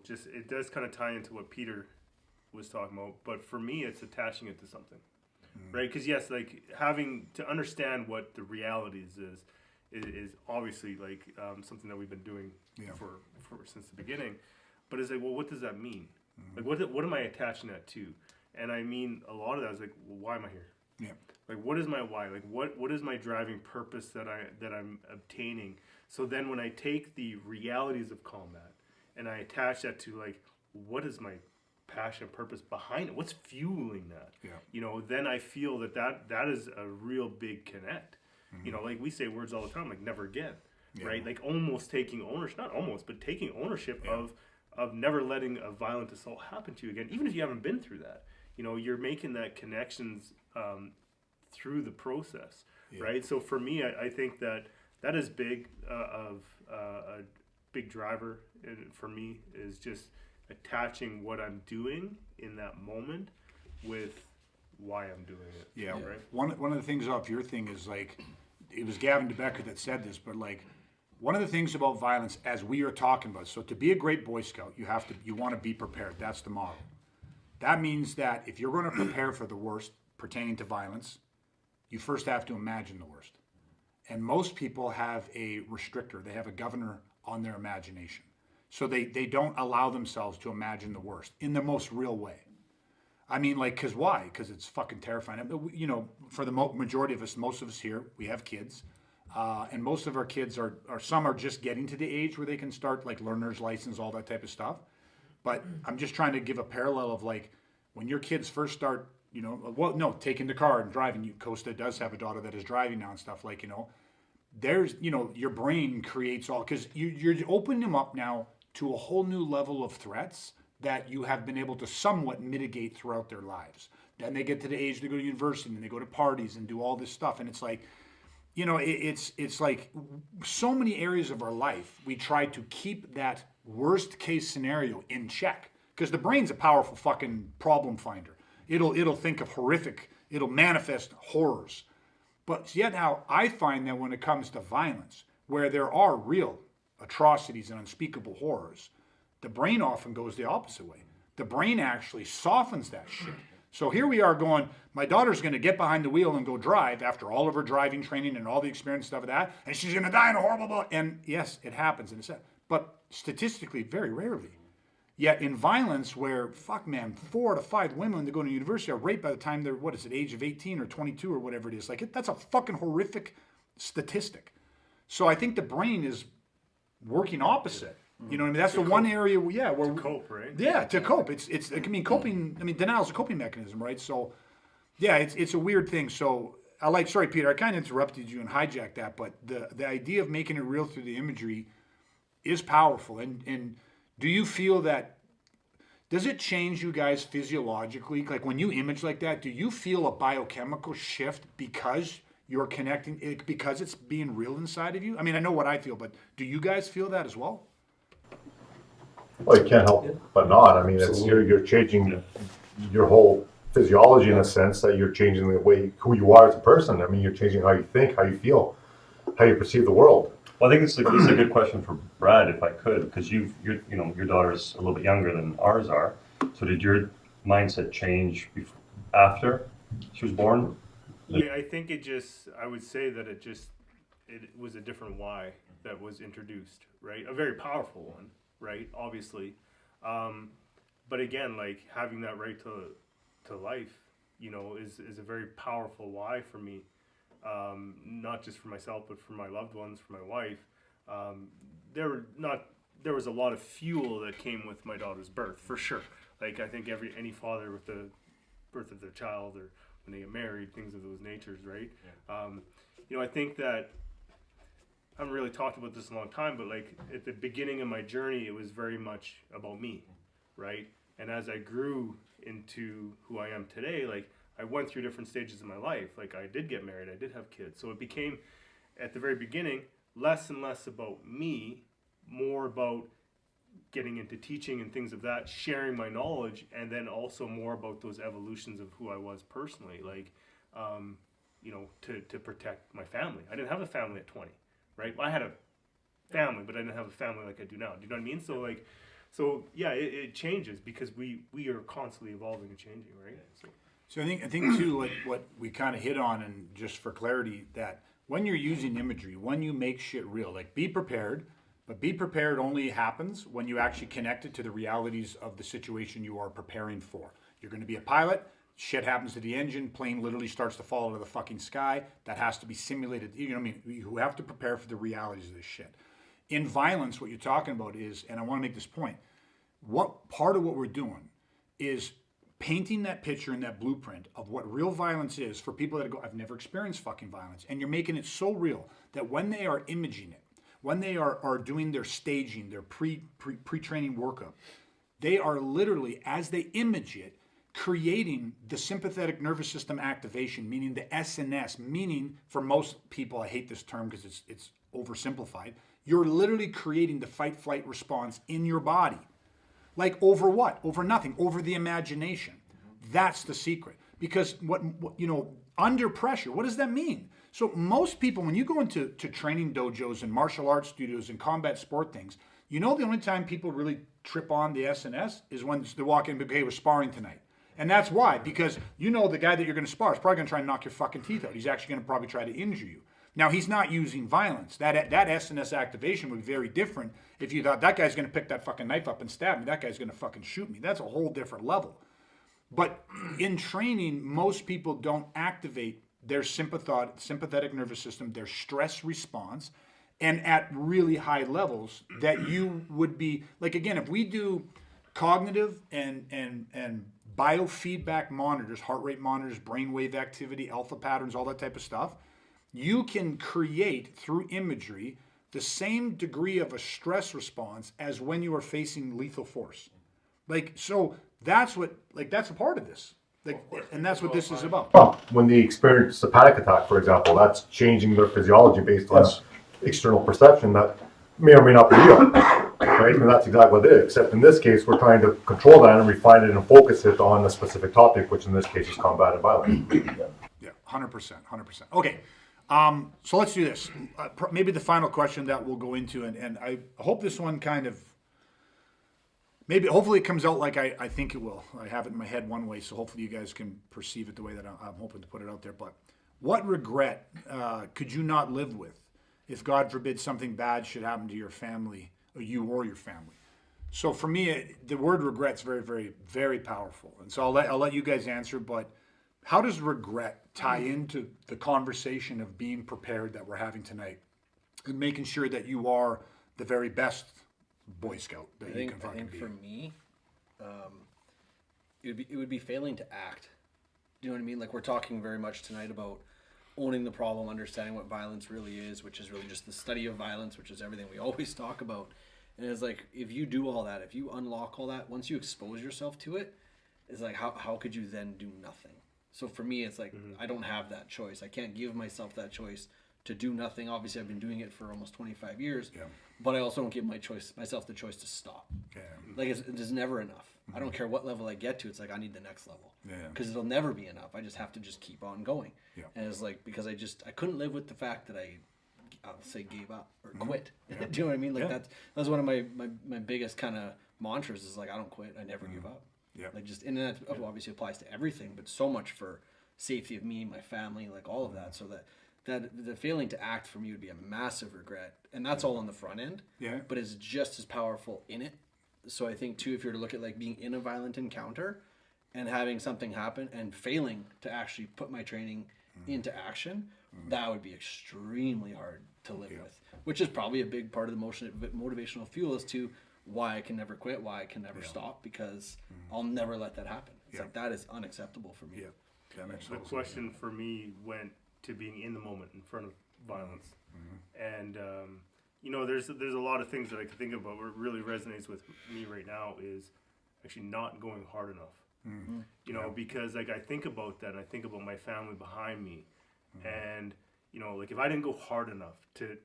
just it does kind of tie into what Peter was talking about. But for me, it's attaching it to something, right? Because yes, like having to understand what the realities is obviously like something that we've been doing for since the beginning. But it's like, well, what does that mean? Like, what am I attaching that to? And I mean, a lot of that is like, well, why am I here? Yeah. Like, what is my why? Like, what is my driving purpose that I'm obtaining? So then, when I take the realities of combat and I attach that to like, what is my passion, purpose behind it? What's fueling that? Yeah. Then I feel that is a real big connect. Like we say words all the time, like never again, right? Like almost taking ownership, not almost, but taking ownership of never letting a violent assault happen to you again, even if you haven't been through that. You're making that connections through the process, right? So for me, I think that is big a big driver for me is just attaching what I'm doing in that moment with why I'm doing it. Yeah. Right. One of the things off your thing is like, it was Gavin DeBecker that said this, but like, one of the things about violence, as we are talking about, so to be a great Boy Scout, you want to be prepared. That's the model. That means that if you're going to prepare for the worst pertaining to violence, you first have to imagine the worst. And most people have a restrictor. They have a governor on their imagination. So they don't allow themselves to imagine the worst in the most real way. I mean, like, because why? Because it's fucking terrifying. For the majority of us, most of us here, we have kids. And most of our kids some are just getting to the age where they can start, like, learner's license, all that type of stuff. But I'm just trying to give a parallel of, like, when your kids first start, taking the car and driving. Costa does have a daughter that is driving now and stuff, like, there's, your brain creates all, because you're opening them up now to a whole new level of threats that you have been able to somewhat mitigate throughout their lives. Then they get to the age they go to university and they go to parties and do all this stuff. And it's like, it's like so many areas of our life, we try to keep that worst case scenario in check, because the brain's a powerful fucking problem finder. It'll think of horrific, it'll manifest horrors. But yet now I find that when it comes to violence, where there are real atrocities and unspeakable horrors, the brain often goes the opposite way. The brain actually softens that shit. So here we are going, my daughter's going to get behind the wheel and go drive after all of her driving training and all the experience stuff of that, and she's going to die in a horrible... And yes, it happens in a sense. But statistically, very rarely. Yet in violence where, 4 to 5 women that go to university are raped by the time they're, age of 18 or 22 or whatever it is. Like, that's a fucking horrific statistic. So I think the brain is working opposite. You know what I mean? That's the one area, where To cope, right? Yeah, to cope. Coping. I mean, denial is a coping mechanism, right? So, yeah, it's a weird thing. So, sorry, Peter, I kind of interrupted you and hijacked that, but the idea of making it real through the imagery is powerful. And do you feel that? Does it change you guys physiologically? Like when you image like that, do you feel a biochemical shift because you're connecting it, because it's being real inside of you? I mean, I know what I feel, but do you guys feel that as well? Well, you can't help but not. I mean, you're changing your whole physiology in a sense, that you're changing the way who you are as a person. I mean, you're changing how you think, how you feel, how you perceive the world. Well, I think this is a good question for Brad, if I could, because your daughter's a little bit younger than ours are. So did your mindset change after she was born? Yeah, I think I would say that it was a different why that was introduced, right? A very powerful one, right? Obviously. But again, like having that right to life, is a very powerful why for me. Not just for myself, but for my loved ones, for my wife. There was a lot of fuel that came with my daughter's birth, for sure. Like I think any father with the birth of their child, or when they get married, things of those natures, right? Yeah. I think that I haven't really talked about this in a long time, but like at the beginning of my journey, it was very much about me, right? And as I grew into who I am today, like I went through different stages in my life. Like I did get married, I did have kids. So it became, at the very beginning, less and less about me, more about getting into teaching and things of that, sharing my knowledge, and then also more about those evolutions of who I was personally. Like, you know, to protect my family. I didn't have a family at 20, right? Well, I had a family, but I didn't have a family like I do now. Do you know what I mean? So like, so yeah, it changes because we are constantly evolving and changing, right? So I think too, like what we kind of hit on, and just for clarity, that when you're using imagery, when you make shit real, like be prepared, but be prepared only happens when you actually connect it to the realities of the situation you are preparing for. You're going to be a pilot. Shit happens to the engine, plane literally starts to fall out of the fucking sky. That has to be simulated. You know what I mean? You have to prepare for the realities of this shit. In violence, what you're talking about is, and I want to make this point, what part of what we're doing is painting that picture and that blueprint of what real violence is for people that go, I've never experienced fucking violence. And you're making it so real that when they are imaging it, when they are doing their staging, their pre-training workup, they are literally, as they image it, creating the sympathetic nervous system activation, meaning the SNS, meaning for most people, I hate this term because it's oversimplified, you're literally creating the fight-flight response in your body. Like over what? Over nothing. Over the imagination. That's the secret. Because what you know, under pressure, what does that mean? So most people, when you go into training dojos and martial arts studios and combat sport things, you know the only time people really trip on the SNS is when they walk in and go, hey, we're sparring tonight. And that's why, because you know the guy that you're going to spar is probably going to try and knock your fucking teeth out. He's actually going to probably try to injure you. Now, he's not using violence. That SNS activation would be very different if you thought that guy's going to pick that fucking knife up and stab me. That guy's going to fucking shoot me. That's a whole different level. But in training, most people don't activate their sympathetic nervous system, their stress response, and at really high levels that you would be, like again, if we do cognitive and biofeedback monitors, heart rate monitors, brainwave activity, alpha patterns, all that type of stuff, you can create through imagery the same degree of a stress response as when you are facing lethal force. Like, so that's what, like, that's a part of this. Like, and that's what this is about. Well, when they experience a panic attack, for example, that's changing their physiology based on external perception that may or may not be real, right? And that's exactly what it is. Except in this case, we're trying to control that and refine it and focus it on a specific topic, which in this case is combat and violence. Yeah, 100%. Okay. So let's do this. Maybe the final question that we'll go into, and I hope this one kind of, hopefully it comes out like I think it will. I have it in my head one way, so hopefully you guys can perceive it the way that I'm hoping to put it out there. But what regret could you not live with if, God forbid, something bad should happen to your family, or you or your family? So for me, the word regret's very, very, very powerful. And so I'll let you guys answer, but how does regret tie into the conversation of being prepared that we're having tonight and making sure that you are the very best Boy Scout that you can fucking be? For me, it would be failing to act. Do you know what I mean? Like, we're talking very much tonight about owning the problem, understanding what violence really is, which is really just the study of violence, which is everything we always talk about. And it's like, if you do all that, if you unlock all that, once you expose yourself to it, it's like, how could you then do nothing? So for me, it's like, I don't have that choice. I can't give myself that choice to do nothing. Obviously, I've been doing it for almost 25 years, but I also don't give myself the choice to stop. Yeah. Like, it's never enough. I don't care what level I get to. It's like, I need the next level. Because it'll never be enough. I just have to just keep on going. Yeah. And it's like, because I couldn't live with the fact that I'll say gave up or quit. Do you know what I mean? Like, that's one of my biggest kind of mantras is like, I don't quit. I never give up. Yeah. Like, just, and that obviously applies to everything, but so much for safety of me, my family, like all of that. So that the failing to act for me would be a massive regret, and that's all on the front end. Yeah. But it's just as powerful in it. So I think too, if you're to look at like being in a violent encounter and having something happen and failing to actually put my training into action, that would be extremely hard to live with. Which is probably a big part of the motivational fuel as to why I can never quit, why I can never stop, because I'll never let that happen. It's like, that is unacceptable for me. The question for me went to being in the moment in front of violence. And you know, there's a lot of things that I can think about. What really resonates with me right now is actually not going hard enough. You know, because like I think about that, and I think about my family behind me, and you know, like if I didn't go hard enough to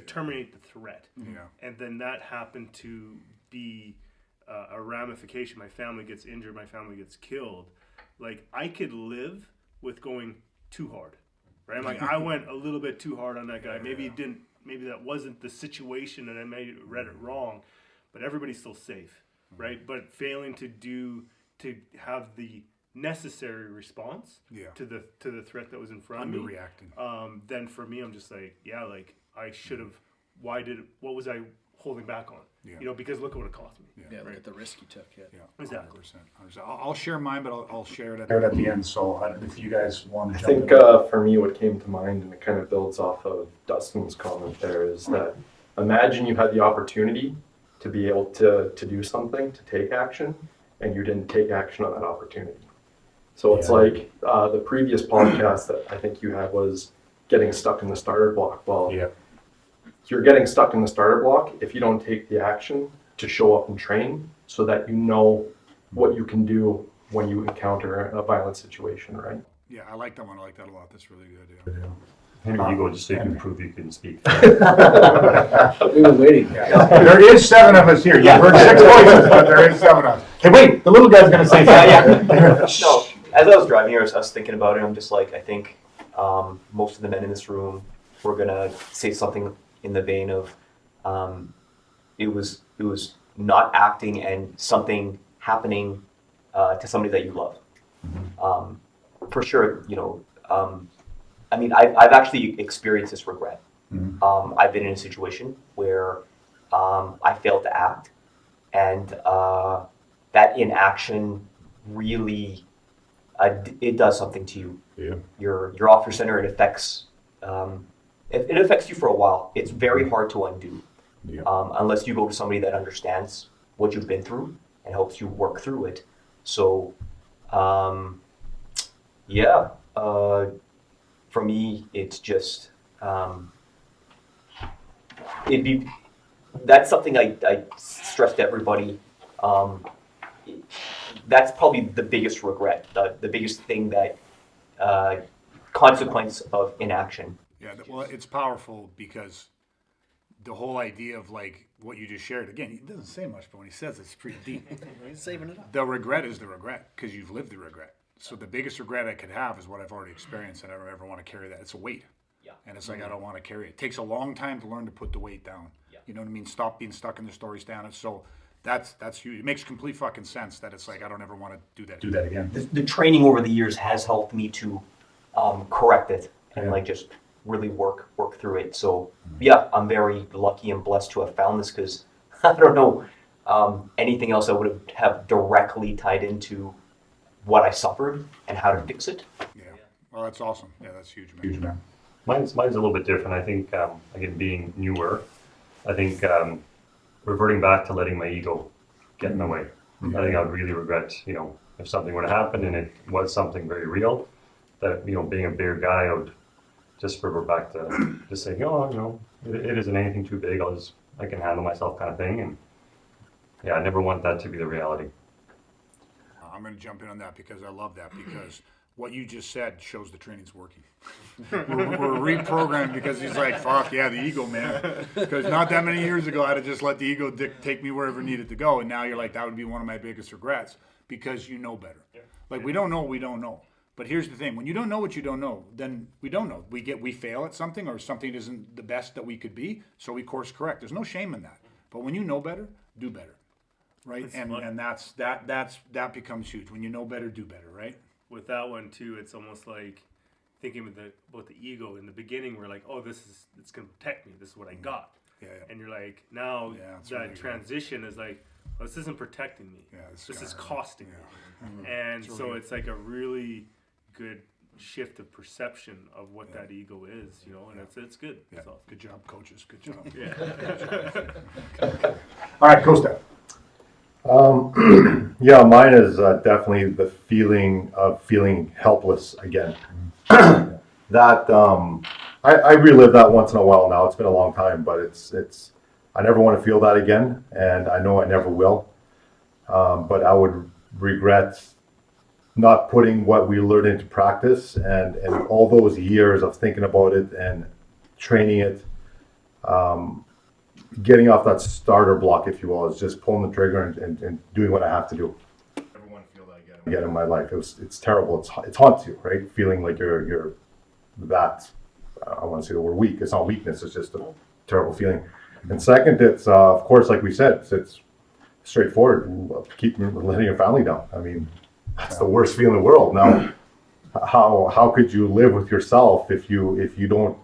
terminate the threat, and then that happened to be a ramification, my family gets injured, my family gets killed, like I could live with going too hard, right? I'm like, I went a little bit too hard on that guy. Maybe it didn't, maybe that wasn't the situation and I may have read it wrong, but everybody's still safe, right? But failing to have the necessary response to the threat that was in front of me. Underreacting. Then for me, I'm just like, yeah, like I should have, what was I holding back on? You know, because look at what it cost me. Yeah, look at the risk you took. Yeah. Exactly. 100%. I'll share mine, but I'll share it at the end. So if you guys want to I jump think in. for me, what came to mind, and it kind of builds off of Dustin's comment there, is that imagine you had the opportunity to be able to do something, to take action, and you didn't take action on that opportunity. So it's like the previous podcast that I think you had was getting stuck in the starter block. Well, you're getting stuck in the starter block if you don't take the action to show up and train so that you know what you can do when you encounter a violent situation, right? Yeah, I like that one. I like that a lot. That's really good. Yeah. Henry, you go just so you can prove you can speak. We were waiting. There is 7 of us here. You've heard 6 voices, but there is 7 of us. Hey, wait, the little guy's gonna say something. No, as I was driving here, I was thinking about it. I'm just like, I think most of the men in this room were gonna say something in the vein of, it was not acting and something happening to somebody that you love. For sure, you know. I mean, I've actually experienced this regret. I've been in a situation where I failed to act, and that inaction really it does something to you. Yeah. You're off your center. It affects it affects you for a while. It's very hard to undo unless you go to somebody that understands what you've been through and helps you work through it. So, for me, it's just that's something I stress to everybody. That's probably the biggest regret, the biggest thing that consequence of inaction. Yeah, well, it's powerful because the whole idea of like what you just shared, again, he doesn't say much, but when he says it's pretty deep. He's saving it up. The regret is the regret because you've lived the regret. So the biggest regret I could have is what I've already experienced, and I don't ever want to carry that. It's a weight. Yeah. And it's like, I don't want to carry it. It takes a long time to learn to put the weight down. Yeah. You know what I mean? Stop being stuck in the story stand. And so that's huge. It makes complete fucking sense that it's like, I don't ever want to do that again. The training over the years has helped me to correct it and like just really work through it. So yeah, I'm very lucky and blessed to have found this because I don't know anything else I would have directly tied into what I suffered and how to fix it. Yeah. Well, that's awesome. Yeah, that's huge, man. Mine's a little bit different. I think, again, being newer, I think reverting back to letting my ego get in the way. I think I would really regret, you know, if something were to happen and it was something very real, that, you know, being a bigger guy, I would just revert back to just saying, oh, you know, it isn't anything too big. I can handle myself kind of thing. And yeah, I never want that to be the reality. I'm going to jump in on that because I love that because what you just said shows the training's working. we're reprogrammed because he's like, fuck yeah, the ego, man. Because not that many years ago, I'd have just let the ego take me wherever it needed to go. And now you're like, that would be one of my biggest regrets because you know better. Yeah. Like we don't know what we don't know. But here's the thing, when you don't know what you don't know, then we don't know. We fail at something or something isn't the best that we could be, so we course correct. There's no shame in that. But when you know better, do better. Right? And that becomes huge. When you know better, do better, right? With that one too, it's almost like thinking about the ego. In the beginning, we're like, oh, it's gonna protect me. This is what I got. Yeah. And you're like, now that really transition is like, well, this isn't protecting me. Yeah, this is costing me. And so it's like a really good shift of perception of what that ego is, you know, and it's good. Yeah. It's awesome. Good job, coaches. Good job. All right, Costa. Yeah, mine is definitely the feeling of feeling helpless again. That I relive that once in a while now. It's been a long time, but it's I never want to feel that again, and I know I never will. But I would regret not putting what we learned into practice, and all those years of thinking about it and training it, getting off that starter block, if you will, is just pulling the trigger and doing what I have to do. I never want to feel that again in my life. It's terrible. It haunts you, right? Feeling like you're that, I want to say the word weak. It's not weakness. It's just a terrible feeling. And second, it's of course, like we said, it's straightforward. Keep letting your family down. I mean, that's the worst feeling in the world. Now, how could you live with yourself if you don't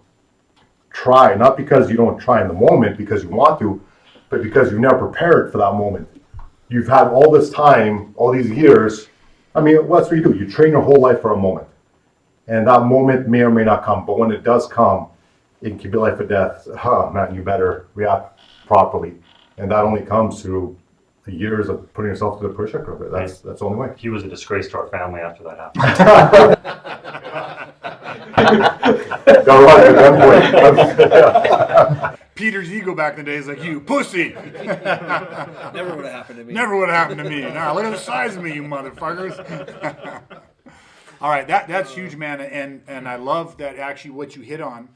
try? Not because you don't try in the moment because you want to, but because you're never prepared for that moment. You've had all this time, all these years. I mean, that's what you do. You train your whole life for a moment, and that moment may or may not come. But when it does come, it can be life or death. Man, you better react properly, and that only comes through the years of putting yourself to the push of it. That's the only way. He was a disgrace to our family after that happened. Got right at one point. Peter's ego back in the day is like, you pussy. Never would have happened to me. Never would have happened to me. Now look at the size of me, you motherfuckers. All right, that's huge, man, and I love that actually what you hit on.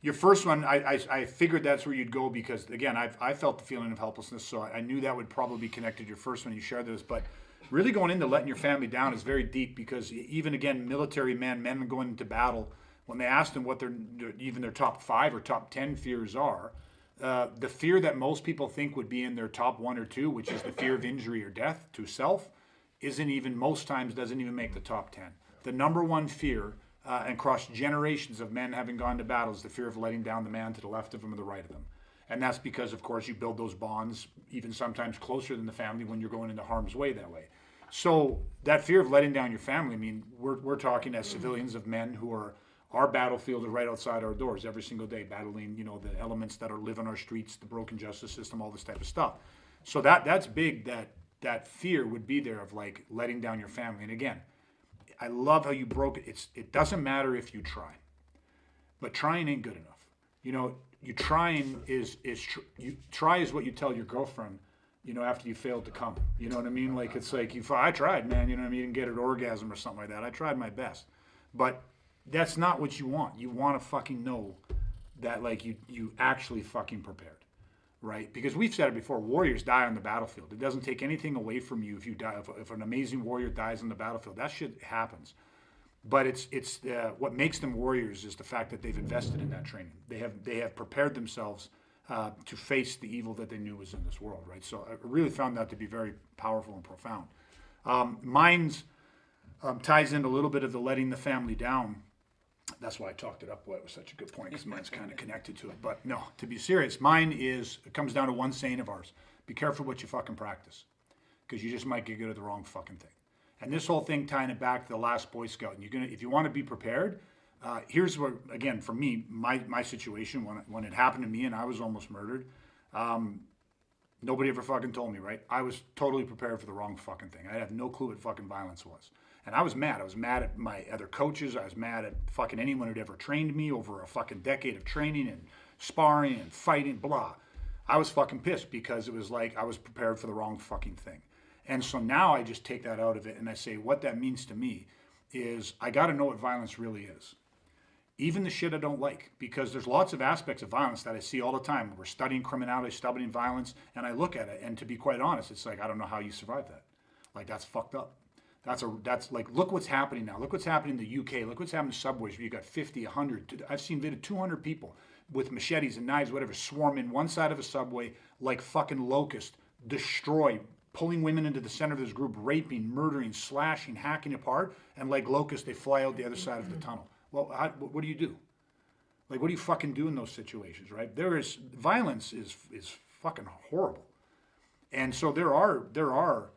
Your first one, I figured that's where you'd go because, again, I felt the feeling of helplessness, so I knew that would probably be connected to your first one. You shared this, but really going into letting your family down is very deep because even, again, military men going into battle, when they asked them what their top 5 or top 10 fears are, the fear that most people think would be in their top 1 or 2, which is the fear of injury or death to self, most times doesn't even make the top 10. The number one fear, and across generations of men having gone to battle, is the fear of letting down the man to the left of them or the right of them. And that's because, of course, you build those bonds even sometimes closer than the family when you're going into harm's way that way. So that fear of letting down your family, I mean, we're talking as civilians of men who are, our battlefield is right outside our doors every single day, battling, the elements that live on our streets, the broken justice system, all this type of stuff. So that's big, that fear would be there of like letting down your family. And again, I love how you broke it. It doesn't matter if you try, but trying ain't good enough. You trying you try is what you tell your girlfriend, after you failed to come. You know what I mean? Like, it's like, I tried, man, you know what I mean? You didn't get an orgasm or something like that. I tried my best. But that's not what you want. You want to fucking know that, like, you actually fucking prepared, right? Because we've said it before, warriors die on the battlefield. It doesn't take anything away from you if you die. If an amazing warrior dies on the battlefield, that shit happens. But it's what makes them warriors is the fact that they've invested in that training. They have prepared themselves to face the evil that they knew was in this world, right? So I really found that to be very powerful and profound. Mine's ties in a little bit of the letting the family down. That's why I talked it up. Boy, it was such a good point because mine's kind of connected to it. But no, to be serious, it comes down to one saying of ours: be careful what you fucking practice, because you just might get good at the wrong fucking thing. And this whole thing, tying it back to the last Boy Scout, and if you want to be prepared, here's what, again, for me, my situation when it happened to me and I was almost murdered. Nobody ever fucking told me, right? I was totally prepared for the wrong fucking thing. I had no clue what fucking violence was. And I was mad. I was mad at my other coaches. I was mad at fucking anyone who'd ever trained me over a fucking decade of training and sparring and fighting, blah. I was fucking pissed because it was like I was prepared for the wrong fucking thing. And so now I just take that out of it and I say what that means to me is I got to know what violence really is. Even the shit I don't like, because there's lots of aspects of violence that I see all the time. We're studying criminality, studying violence, and I look at it, and to be quite honest, it's like, I don't know how you survive that. Like, that's fucked up. That's like, look what's happening now. Look what's happening in the UK. Look what's happening in subways where you got 50, 100. I've seen 200 people with machetes and knives, whatever, swarm in one side of a subway like fucking locusts, destroy, pulling women into the center of this group, raping, murdering, slashing, hacking apart, and like locusts, they fly out the other side of the tunnel. Well, what do you do? Like, what do you fucking do in those situations, right? Violence is fucking horrible. And so there are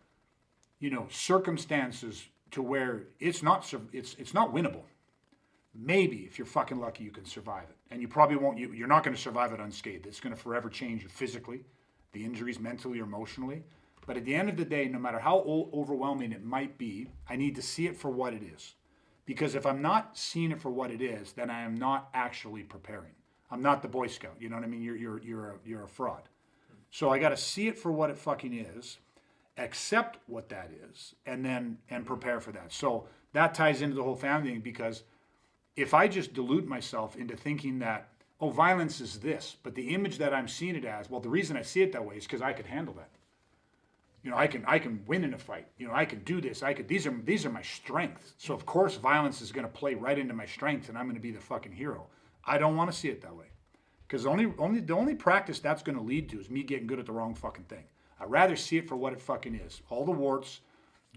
circumstances to where it's not winnable. Maybe if you're fucking lucky, you can survive it. And you probably won't, you're not going to survive it unscathed. It's going to forever change you physically, the injuries mentally or emotionally. But at the end of the day, no matter how overwhelming it might be, I need to see it for what it is. Because if I'm not seeing it for what it is, then I am not actually preparing. I'm not the Boy Scout. You know what I mean? You're a fraud. So I got to see it for what it fucking is, accept what that is, and prepare for that. So that ties into the whole family thing, because if I just delude myself into thinking that, oh, violence is this, but the image that I'm seeing it as, well, the reason I see it that way is because I could handle that. You know, I can win in a fight. You know, I can do this. These are my strengths. So of course, violence is going to play right into my strengths, and I'm going to be the fucking hero. I don't want to see it that way, because the only practice that's going to lead to is me getting good at the wrong fucking thing. I'd rather see it for what it fucking is. All the warts,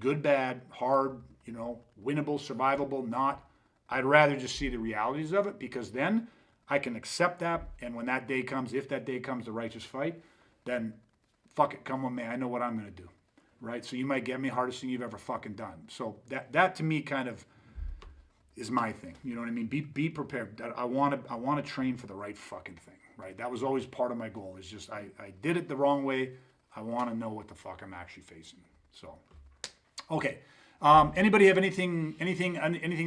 good, bad, hard, you know, winnable, survivable, not. I'd rather just see the realities of it, because then I can accept that. And when that day comes, if that day comes, the righteous fight, then fuck it, come with me. I know what I'm going to do, right? So you might get me, hardest thing you've ever fucking done. So that to me kind of is my thing. You know what I mean? Be prepared. I want to train for the right fucking thing, right? That was always part of my goal. Is just I did it the wrong way. I want to know what the fuck I'm actually facing. So, okay. Anybody have anything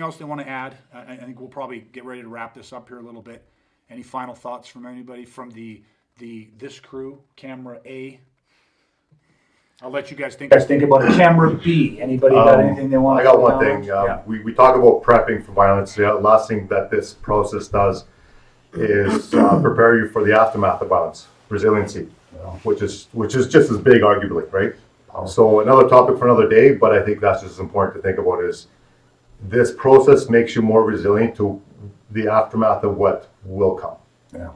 else they want to add? I think we'll probably get ready to wrap this up here a little bit. Any final thoughts from anybody from this crew? Camera A. I'll let you guys think about it. Camera B. Anybody got anything they want? I got one thing. We talk about prepping for violence. The last thing that this process does is prepare you for the aftermath of violence, resiliency, which is just as big, arguably, right? So another topic for another day, but I think that's just as important to think about. Is this process makes you more resilient to the aftermath of what will come. Yeah.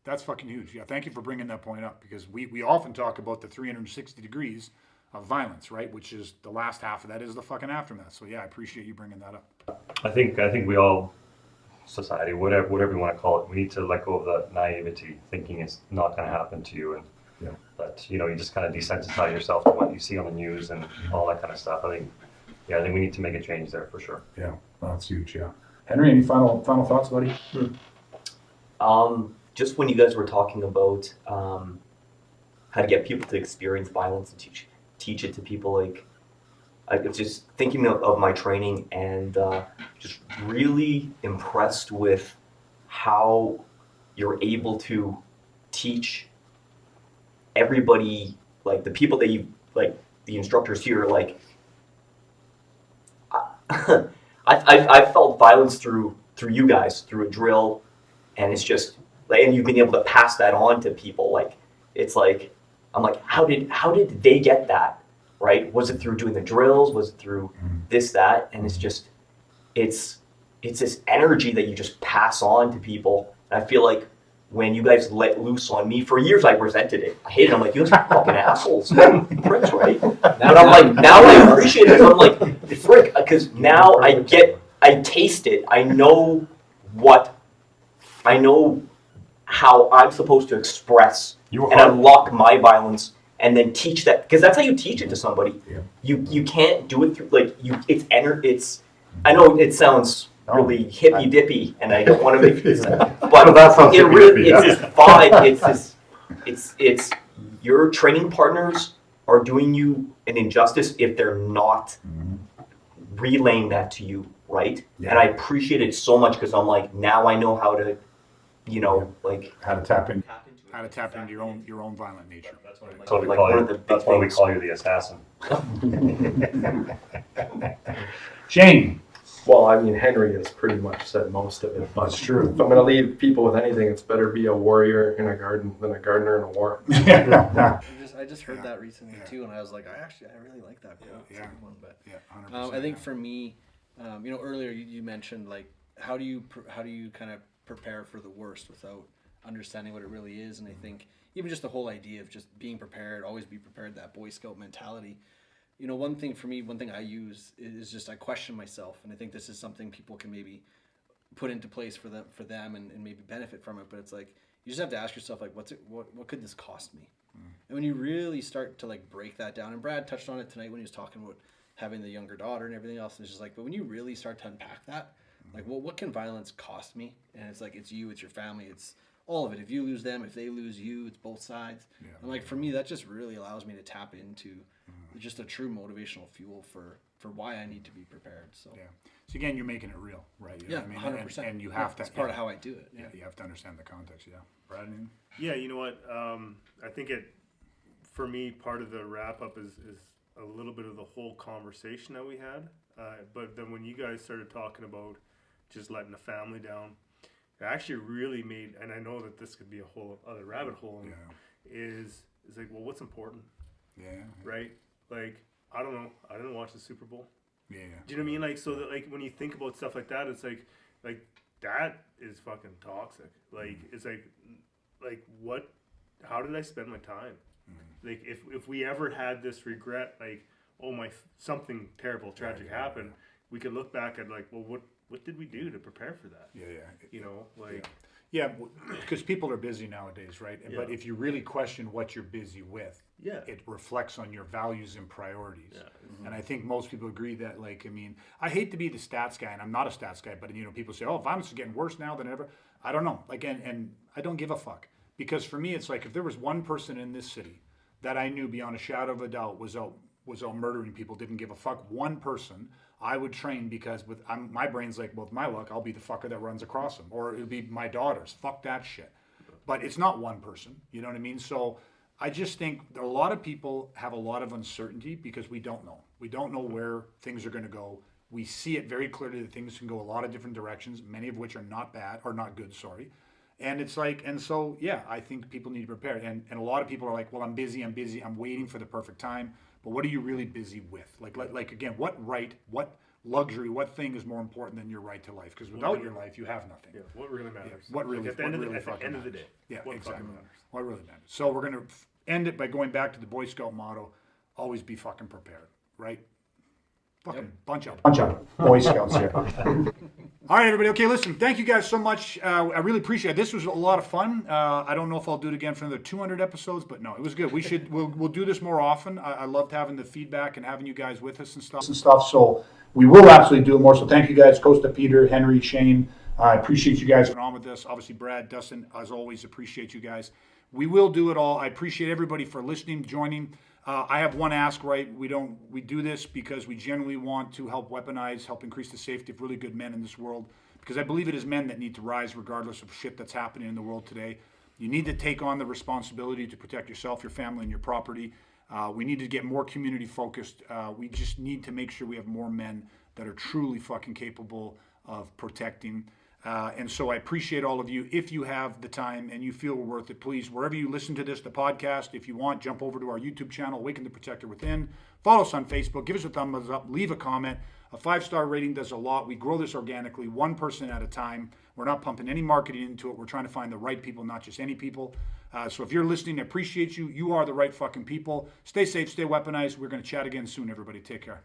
That's fucking huge. Yeah, thank you for bringing that point up, because we often talk about the 360 degrees of violence, right? Which is the last half of that is the fucking aftermath. So yeah, I appreciate you bringing that up. I think we all, society, whatever you want to call it, we need to let go of that naivety, thinking it's not going to happen to you, and that you just kind of desensitize yourself to what you see on the news and all that kind of stuff. I think we need to make a change there for sure. Yeah, that's huge. Yeah, Henry, any final thoughts, buddy? Just when you guys were talking about how to get people to experience violence and teach it to people, like I was just thinking of my training and just really impressed with how you're able to teach everybody, like the people that you, like the instructors here, like I felt violence through you guys, through a drill, and it's just, and you've been able to pass that on to people. Like, it's like, I'm like, how did they get that, right? Was it through doing the drills? Was it through this, that? And it's just, it's this energy that you just pass on to people. And I feel like when you guys let loose on me, for years I resented it. I hated it. I'm like, you guys are fucking assholes, pricks, right? But I'm like, now I appreciate it. So I'm like, frick, because now I taste it. I know how I'm supposed to express and unlock my violence, and then teach that, because that's how you teach it to somebody. Yeah. You can't do it through it's I know it sounds really hippy dippy, and I don't want to make this, but it really it's this vibe. It's your training partners are doing you an injustice if they're not relaying that to you, right? Yeah. And I appreciate it so much, because I'm like, now I know how to, like how to tap into your own violent nature. That's why we call you the assassin. Shane. Well, I mean, Henry has pretty much said most of it. That's true. If I'm going to leave people with anything, it's better be a warrior in a garden than a gardener in a war. I just heard that recently too, and I was like, I really like that quote. It's a good one, but 100%. I think for me, earlier you mentioned like how do you kind of prepare for the worst without understanding what it really is, and I think even just the whole idea of just being prepared, always be prepared, that Boy Scout mentality. One thing I use is just I question myself, and I think this is something people can maybe put into place for them and maybe benefit from it. But it's like you just have to ask yourself, like, what could this cost me? And when you really start to like break that down, and Brad touched on it tonight when he was talking about having the younger daughter and everything else, it's just like, but when you really start to unpack that, like, well, what can violence cost me? And it's like, it's you, it's your family, it's all of it. If you lose them, if they lose you, it's both sides. And like for me, that just really allows me to tap into just a true motivational fuel for why I need to be prepared. So Yeah. So again, you're making it real, right? You know yeah, what I mean? 100%. And you have to. It's part of how I do it. Yeah, you have to understand the context. Yeah. Brad, anything? Yeah, you know what? I think for me, part of the wrap up is a little bit of the whole conversation that we had. But then when you guys started talking about just letting the family down, it actually really made, and I know that this could be a whole other rabbit hole, is like, well, what's important, Yeah. right? Like, I don't know. I didn't watch the Super Bowl. Yeah. Do you know what I mean? Like, so that, like, when you think about stuff like that, it's like that is fucking toxic. Like, it's like what? How did I spend my time? Like, if we ever had this regret, like, oh my, something terrible, tragic happened, we could look back at like, well, what did we do to prepare for that? Yeah. You know, like, Yeah, because people are busy nowadays, right? But Yeah. if you really question what you're busy with, Yeah. it reflects on your values and priorities. Yeah. And I think most people agree that, like, I mean, I hate to be the stats guy, and I'm not a stats guy, but, you know, people say, oh, violence is getting worse now than ever. I don't know. Like, and I don't give a fuck. Because for me, it's like, if there was one person in this city that I knew beyond a shadow of a doubt was out murdering people, didn't give a fuck, one person, I would train, because my brain's like, well, with my luck, I'll be the fucker that runs across them, or it'll be my daughters. Fuck that shit. But it's not one person. You know what I mean? So I just think a lot of people have a lot of uncertainty because we don't know. We don't know where things are going to go. We see it very clearly that things can go a lot of different directions, many of which are not bad, or not good, sorry. And it's like, and so, yeah, I think people need to prepare. And a lot of people are like, well, I'm busy, I'm waiting for the perfect time. But what are you really busy with? Like again, what luxury, what thing is more important than your right to life? Because without your life, you have nothing. yeah, what really matters? What really, Like, at the end of what really the, at the fucking end of the matters. day, Yeah, what exactly. fucking matters? What really matters. So we're gonna end it by going back to the Boy Scout motto: always be fucking prepared. Right? Fucking bunch of Boy Scouts here. All right, everybody. Okay, listen. Thank you guys so much. I really appreciate it. This was a lot of fun. I don't know if I'll do it again for another 200 episodes, but no, it was good. We'll do this more often. I loved having the feedback and having you guys with us and stuff. So we will absolutely do it more. So thank you guys, Costa, Peter, Henry, Shane. I appreciate you guys going on with this. Obviously, Brad, Dustin, as always, appreciate you guys. We will do it all. I appreciate everybody for listening, joining. I have one ask, right? We do this because we generally want to help increase the safety of really good men in this world. Because I believe it is men that need to rise regardless of shit that's happening in the world today. You need to take on the responsibility to protect yourself, your family, and your property. We need to get more community focused. We just need to make sure we have more men that are truly fucking capable of protecting. And so I appreciate all of you. If you have the time and you feel we're worth it, please, wherever you listen to this, the podcast, if you want, jump over to our YouTube channel, Awaken the Protector Within. Follow us on Facebook. Give us a thumbs up. Leave a comment. A 5-star rating does a lot. We grow this organically, one person at a time. We're not pumping any marketing into it. We're trying to find the right people, not just any people. So if you're listening, I appreciate you. You are the right fucking people. Stay safe, stay weaponized. We're going to chat again soon, everybody. Take care.